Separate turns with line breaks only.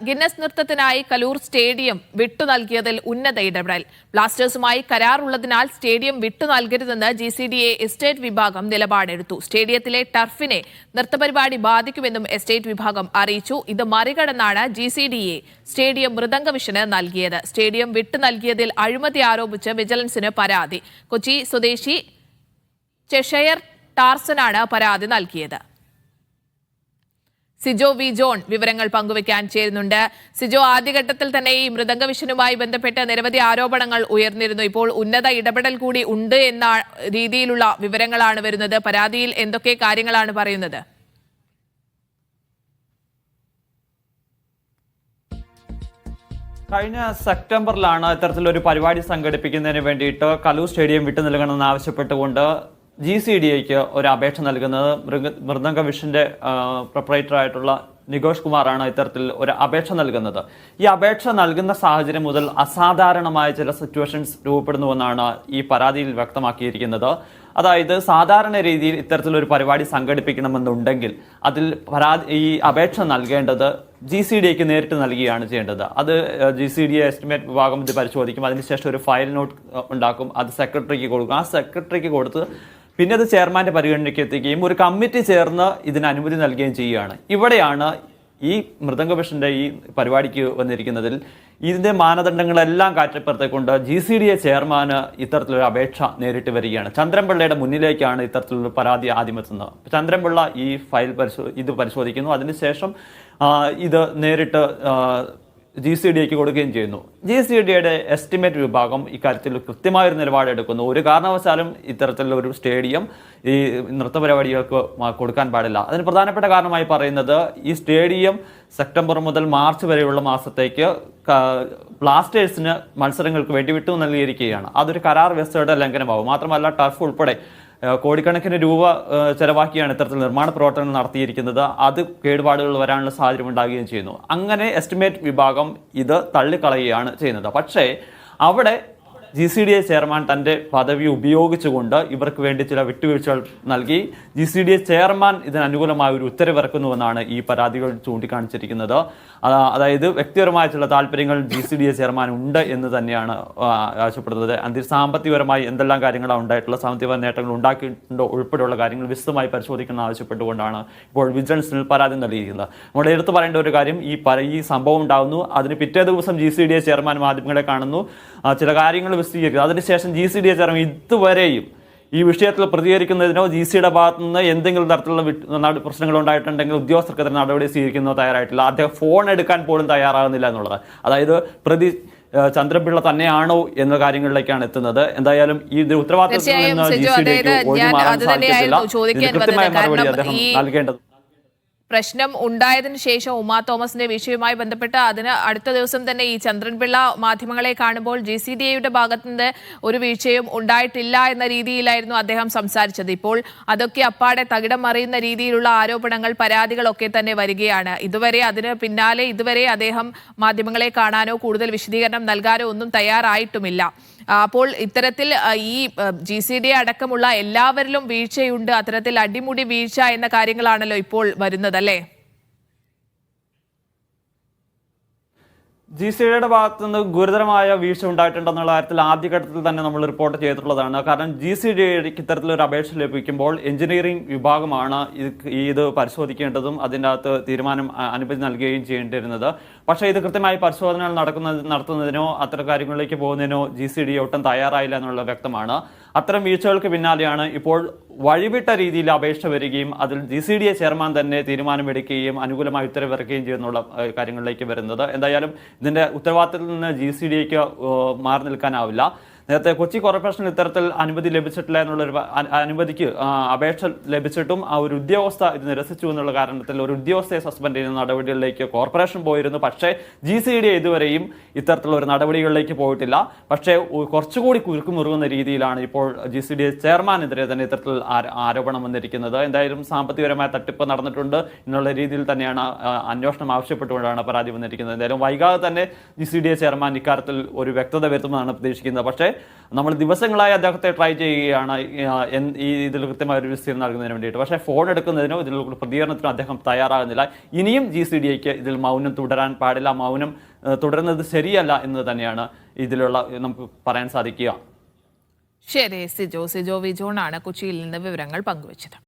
Guinness നൃത്തത്തിനായി Kaloor stadium വിട്ടു നൽകിയതിൽ ഉന്നത ഇടപെടൽ. ബ്ലാസ്റ്റേഴ്സുമായി കരാറുള്ളതിനാൽ സ്റ്റേഡിയം വിട്ടു നൽകരുതെന്ന് GCDA എസ്റ്റേറ്റ് വിഭാഗം നിലപാടെടുത്തു. സ്റ്റേഡിയത്തിലെ ടർഫിനെ നൃത്തപരിപാടി ബാധിക്കുമെന്നും എസ്റ്റേറ്റ് വിഭാഗം അറിയിച്ചു. ഇത് മറികടന്നാണ് GCDA സ്റ്റേഡിയം മൃദംഗവിഷന് നൽകിയത്. സ്റ്റേഡിയം വിട്ടു നൽകിയതിൽ അഴിമതി ആരോപിച്ച് വിജിലൻസിന് പരാതി. കൊച്ചി സ്വദേശി ചെഷയർ ടാർസനാണ് പരാതി നൽകിയത്. സിജോ വി ജോൺ വിവരങ്ങൾ പങ്കുവയ്ക്കാൻ ചേരുന്നുണ്ട്. സിജോ, ആദ്യഘട്ടത്തിൽ തന്നെ ഈ മൃദംഗവിഷനുമായി ബന്ധപ്പെട്ട് നിരവധി ആരോപണങ്ങൾ ഉയർന്നിരുന്നു. ഇപ്പോൾ ഉന്നത ഇടപെടൽ കൂടി ഉണ്ട് എന്ന രീതിയിലുള്ള വിവരങ്ങളാണ് വരുന്നത്. പരാതിയിൽ എന്തൊക്കെ കാര്യങ്ങളാണ് പറയുന്നത്?
കഴിഞ്ഞ സെപ്റ്റംബറിലാണ് ഇത്തരത്തിലൊരു പരിപാടി സംഘടിപ്പിക്കുന്നതിന് വേണ്ടിയിട്ട് കലൂർ സ്റ്റേഡിയം വിട്ടു നൽകണമെന്ന് ആവശ്യപ്പെട്ടുകൊണ്ട് GCDAക്ക് ഒരു അപേക്ഷ നൽകുന്നത്. മൃദംഗവിഷന്റെ പ്രൊപ്പറേറ്ററായിട്ടുള്ള നികോഷ് കുമാറാണ് ഇത്തരത്തിൽ ഒരു അപേക്ഷ നൽകുന്നത്. ഈ അപേക്ഷ നൽകുന്ന സാഹചര്യം മുതൽ അസാധാരണമായ ചില സിറ്റുവേഷൻസ് രൂപപ്പെടുന്നുവെന്നാണ് ഈ പരാതിയിൽ വ്യക്തമാക്കിയിരിക്കുന്നത്. അതായത് സാധാരണ രീതിയിൽ ഇത്തരത്തിലൊരു പരിപാടി സംഘടിപ്പിക്കണമെന്നുണ്ടെങ്കിൽ അതിൽ ഈ അപേക്ഷ നൽകേണ്ടത് GCDAക്ക് നേരിട്ട് നൽകുകയാണ് ചെയ്യേണ്ടത്. അത് GCDA എസ്റ്റിമേറ്റ് വിഭാഗം ഇത് പരിശോധിക്കും. അതിനുശേഷം ഒരു ഫയൽ നോട്ട് ഉണ്ടാക്കും. അത് സെക്രട്ടറിക്ക് കൊടുക്കും. ആ സെക്രട്ടറിക്ക് കൊടുത്ത് പിന്നെ അത് ചെയർമാന്റെ പരിഗണനയ്ക്ക് എത്തിക്കുകയും ഒരു കമ്മിറ്റി ചേർന്ന് ഇതിന് അനുമതി നൽകുകയും ചെയ്യുകയാണ്. ഇവിടെയാണ് ഈ മൃദംഗവിഷന്റെ ഈ പരിപാടിക്ക് വന്നിരിക്കുന്നതിൽ ഇതിന്റെ മാനദണ്ഡങ്ങളെല്ലാം കാറ്റപ്പുറത്തേക്കൊണ്ട് GCDA ചെയർമാന് ഇത്തരത്തിലൊരു അപേക്ഷ നേരിട്ട് വരികയാണ്. ചന്ദ്രൻപിള്ളയുടെ മുന്നിലേക്കാണ് ഇത്തരത്തിലുള്ള പരാതി ആദ്യം എത്തുന്നത്. ചന്ദ്രൻപിള്ള ഈ ഫയൽ പരിശോധിക്കുന്നു. അതിനുശേഷം ഇത് നേരിട്ട് GCDAക്ക് കൊടുക്കുകയും ചെയ്യുന്നു. GCDAയുടെ എസ്റ്റിമേറ്റ് വിഭാഗം ഇക്കാര്യത്തിൽ കൃത്യമായൊരു നിലപാടെടുക്കുന്നു. ഒരു കാരണവശാലും ഇത്തരത്തിലുള്ള ഒരു സ്റ്റേഡിയം ഈ നൃത്തപരിപാടികൾക്ക് കൊടുക്കാൻ പാടില്ല. അതിന് പ്രധാനപ്പെട്ട കാരണമായി പറയുന്നത് ഈ സ്റ്റേഡിയം സെപ്റ്റംബർ മുതൽ മാർച്ച് വരെയുള്ള മാസത്തേക്ക് ബ്ലാസ്റ്റേഴ്സിന് മത്സരങ്ങൾക്ക് വേണ്ടി വിട്ടു നൽകിയിരിക്കുകയാണ്. അതൊരു കരാർ വ്യവസ്ഥയുടെ ലംഘനമാവും. മാത്രമല്ല ടർഫ് ഉൾപ്പെടെ കോടിക്കണക്കിന് രൂപ ചെലവാക്കിയാണ് ഇത്തരത്തിൽ നിർമ്മാണ പ്രവർത്തനങ്ങൾ നടത്തിയിരിക്കുന്നത്. അത് കേടുപാടുകൾ വരാനുള്ള സാഹചര്യം ഉണ്ടാകുകയും ചെയ്യുന്നു. അങ്ങനെ എസ്റ്റിമേറ്റ് വിഭാഗം ഇത് തള്ളിക്കളയുകയാണ് ചെയ്യുന്നത്. പക്ഷേ അവിടെ GCDA ചെയർമാൻ തൻ്റെ പദവി ഉപയോഗിച്ചുകൊണ്ട് ഇവർക്ക് വേണ്ടി ചില വിട്ടുവീഴ്ചകൾ നൽകി. GCDA ചെയർമാൻ ഇതിന് അനുകൂലമായ ഒരു ഉത്തരവിറക്കുന്നുവെന്നാണ് ഈ പരാതികൾ ചൂണ്ടിക്കാണിച്ചിരിക്കുന്നത്. അതായത് വ്യക്തിപരമായ ചില താല്പര്യങ്ങൾ GCDA ചെയർമാൻ ഉണ്ട് എന്ന് തന്നെയാണ് ആവശ്യപ്പെടുന്നത്. അതിൽ സാമ്പത്തികപരമായി എന്തെല്ലാം കാര്യങ്ങളാണ് ഉണ്ടായിട്ടുള്ള, സാമ്പത്തിക നേട്ടങ്ങൾ ഉണ്ടാക്കിയിട്ടുണ്ടോ ഉൾപ്പെടെയുള്ള കാര്യങ്ങൾ വിശദമായി പരിശോധിക്കണം ആവശ്യപ്പെട്ടുകൊണ്ടാണ് ഇപ്പോൾ വിജിലൻസിൽ പരാതി നൽകിയിരിക്കുന്നത്. നമ്മുടെ എടുത്തു പറയേണ്ട ഒരു കാര്യം, ഈ സംഭവം ഉണ്ടാകുന്നു. അതിന് പിറ്റേ ദിവസം GCDA ചെയർമാൻ മാധ്യമങ്ങളെ കാണുന്നു, ചില കാര്യങ്ങൾ വിശദീകരിക്കുന്നു. അതിനുശേഷം GCDA ചെയർമാൻ ഇതുവരെയും ഈ വിഷയത്തിൽ പ്രതികരിക്കുന്നതിനോ GCയുടെ ഭാഗത്തു നിന്ന് എന്തെങ്കിലും തരത്തിലുള്ള പ്രശ്നങ്ങൾ ഉണ്ടായിട്ടുണ്ടെങ്കിൽ ഉദ്യോഗസ്ഥർക്കെതിരെ നടപടി സ്വീകരിക്കുന്നതോ തയ്യാറായിട്ടില്ല. അദ്ദേഹം ഫോൺ എടുക്കാൻ പോലും തയ്യാറാകുന്നില്ല എന്നുള്ളത്. അതായത് പ്രതി ചന്ദ്രപിള്ള തന്നെയാണോ എന്ന കാര്യങ്ങളിലേക്കാണ് എത്തുന്നത്. എന്തായാലും ഈ ഉത്തരവാദിത്തത്തിൽ നിന്ന് GCDAക്ക് ഒഴിഞ്ഞു മാറാൻ സാധിക്കില്ല. കൃത്യമായ മറുപടി അദ്ദേഹം നൽകേണ്ടത്.
പ്രശ്നം ഉണ്ടായതിനു ശേഷം ഉമാ തോമസിന്റെ വിഷയവുമായി ബന്ധപ്പെട്ട് അതിന് അടുത്ത ദിവസം തന്നെ ഈ ചന്ദ്രൻപിള്ള മാധ്യമങ്ങളെ കാണുമ്പോൾ GCDAയുടെ ഭാഗത്തുനിന്ന് ഒരു വീഴ്ചയും ഉണ്ടായിട്ടില്ല എന്ന രീതിയിലായിരുന്നു അദ്ദേഹം സംസാരിച്ചത്. ഇപ്പോൾ അതൊക്കെ അപ്പാടെ തകിടം മറിയുന്ന രീതിയിലുള്ള ആരോപണങ്ങൾ, പരാതികളൊക്കെ തന്നെ വരികയാണ്. അതിന് പിന്നാലെ ഇതുവരെ അദ്ദേഹം മാധ്യമങ്ങളെ കാണാനോ കൂടുതൽ വിശദീകരണം നൽകാനോ ഒന്നും തയ്യാറായിട്ടുമില്ല. അപ്പോൾ ഇത്തരത്തിൽ ഈ GCDA അടക്കമുള്ള എല്ലാവരിലും വീഴ്ചയുണ്ട്, അത്തരത്തിൽ അടിമുടി വീഴ്ച എന്ന കാര്യങ്ങളാണല്ലോ ഇപ്പോൾ വരുന്നത്, അല്ലേ?
GCDAയുടെ ഭാഗത്തു നിന്ന് ഗുരുതരമായ വീഴ്ച ഉണ്ടായിട്ടുണ്ടെന്നുള്ള കാര്യത്തിൽ ആദ്യഘട്ടത്തിൽ തന്നെ നമ്മൾ റിപ്പോർട്ട് ചെയ്തിട്ടുള്ളതാണ്. കാരണം GCDAക്ക് ഇത്തരത്തിലൊരു അപേക്ഷ ലഭിക്കുമ്പോൾ എഞ്ചിനീയറിംഗ് വിഭാഗമാണ് ഇത് പരിശോധിക്കേണ്ടതും അതിൻ്റെ അകത്ത് തീരുമാനം അനുമതി നൽകുകയും ചെയ്യേണ്ടിയിരുന്നത്. പക്ഷേ ഇത് കൃത്യമായി പരിശോധനകൾ നടത്തുന്നതിനോ അത്തരം കാര്യങ്ങളിലേക്ക് പോകുന്നതിനോ GCDA ഒട്ടും തയ്യാറായില്ല എന്നുള്ളത് വ്യക്തമാണ്. അത്തരം വീഴ്ചകൾക്ക് പിന്നാലെയാണ് ഇപ്പോൾ വഴിവിട്ട രീതിയിൽ അപേക്ഷ വരികയും അതിൽ GCDA ചെയർമാൻ തന്നെ തീരുമാനമെടുക്കുകയും അനുകൂലമായി ഉത്തരവിറക്കുകയും ചെയ്യുന്നുള്ള കാര്യങ്ങളിലേക്ക് വരുന്നത്. എന്തായാലും ഇതിന്റെ ഉത്തരവാദിത്തത്തിൽ നിന്ന് GCDAക്ക് മാറി നിൽക്കാനാവില്ല. നേരത്തെ കൊച്ചി കോർപ്പറേഷൻ ഇത്തരത്തിൽ അനുമതി ലഭിച്ചിട്ടില്ല എന്നുള്ളൊരു അനുമതിക്ക് അപേക്ഷ ലഭിച്ചിട്ടും ആ ഒരു ഉദ്യോഗസ്ഥ ഇത് നിരസിച്ചു എന്നുള്ള കാരണത്തിൽ ഒരു ഉദ്യോഗസ്ഥയെ സസ്പെൻഡ് ചെയ്യുന്ന നടപടികളിലേക്ക് കോർപ്പറേഷൻ പോയിരുന്നു. പക്ഷേ GCDA ഇതുവരെയും ഇത്തരത്തിലുള്ള ഒരു നടപടികളിലേക്ക് പോയിട്ടില്ല. പക്ഷേ കുറച്ചുകൂടി കുരുക്കുമുറുകുന്ന രീതിയിലാണ് ഇപ്പോൾ GCDA ചെയർമാനെതിരെ തന്നെ ഇത്തരത്തിൽ ആരോപണം വന്നിരിക്കുന്നത്. എന്തായാലും സാമ്പത്തികപരമായ തട്ടിപ്പ് നടന്നിട്ടുണ്ട് എന്നുള്ള രീതിയിൽ തന്നെയാണ് അന്വേഷണം ആവശ്യപ്പെട്ടുകൊണ്ടാണ് പരാതി വന്നിരിക്കുന്നത്. എന്തായാലും വൈകാതെ തന്നെ GCDA ചെയർമാൻ ഇക്കാര്യത്തിൽ ഒരു വ്യക്തത വരുത്തുമെന്നാണ് പ്രതീക്ഷിക്കുന്നത്. പക്ഷേ നമ്മൾ ദിവസങ്ങളായി അദ്ദേഹത്തെ ട്രൈ ചെയ്യുകയാണ് ഈ ഇതിൽ കൃത്യമായ ഒരു വിസ്തീർണം നൽകുന്നതിന് വേണ്ടിയിട്ട്. പക്ഷേ ഫോൺ എടുക്കുന്നതിനോ ഇതിലുള്ള പ്രതികരണത്തിനോ അദ്ദേഹം തയ്യാറാകുന്നില്ല. ഇനിയും GCDAക്ക് ഇതിൽ മൗനം തുടരാൻ പാടില്ല, മൗനം തുടരുന്നത് ശരിയല്ല എന്ന് തന്നെയാണ് ഇതിലുള്ള നമുക്ക് പറയാൻ സാധിക്കുക.
ശരി, സിജോ വിജോണാണ് കൊച്ചിയിൽ നിന്ന് വിവരങ്ങൾ പങ്കുവച്ചത്.